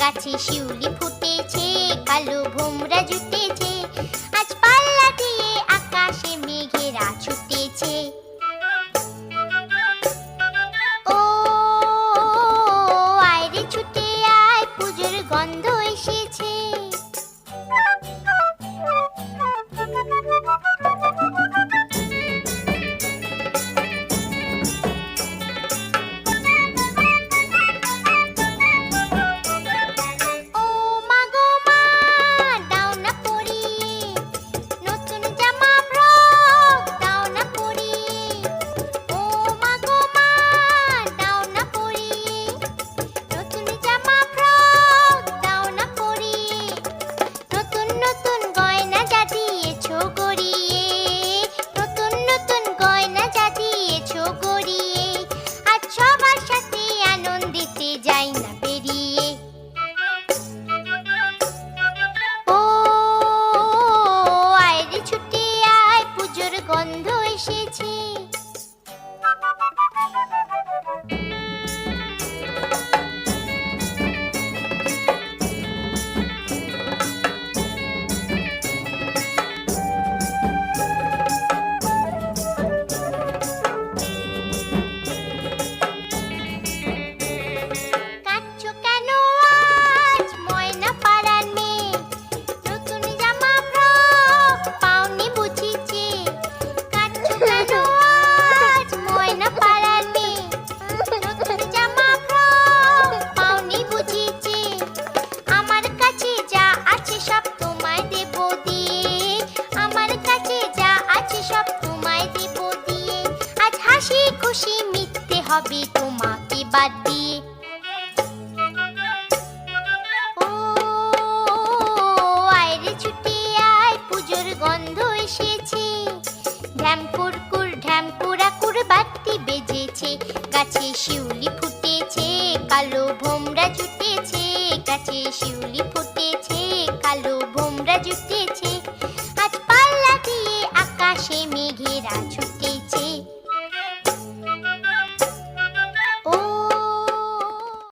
গাছে শিউলি ফুটেছে, কালো ভোমরা জুটেছে, আজ পাল্লা দিয়ে আকাশে মেঘেরা ছুটেছে। ও আয় রে ছুটে আয়, পুজোর গন্ধ এসেছে। গন্ধ এসেছে। কাঁদছো কেন আজ ময়না পাড়ার মেয়ে, নতুন জামা ফ্রক পাওনি বুঝিছে। কাঁদছো কেন আজ ময়না পাড়ার মেয়ে, নতুন জামা ফ্রক পাওনি বুঝিছে। আমার কাছে যা আছে সব তোমায় দেব দিয়ে, আমার কাছে যা আছে সব তোমায় দেব দিয়ে। আজ হাসি খুশি মিথ্যে হবে তোমাকে বাদ দিয়ে। ও আয় রে ছুটে আয়, পুজোর গন্ধ এসেছে। ঢ্যাম কুরকুর ঢ্যাম কুড়াকুর বাতি বেজেছে, গাছে শিউলি ফুটেছে, কালো ভোমরা জুটেছে, গাছে শিউলি ফুটেছে, কালো ভোমরা জুটেছে, আজ পাল্লা দিয়ে আকাশে মেঘেরা ছুটেছে।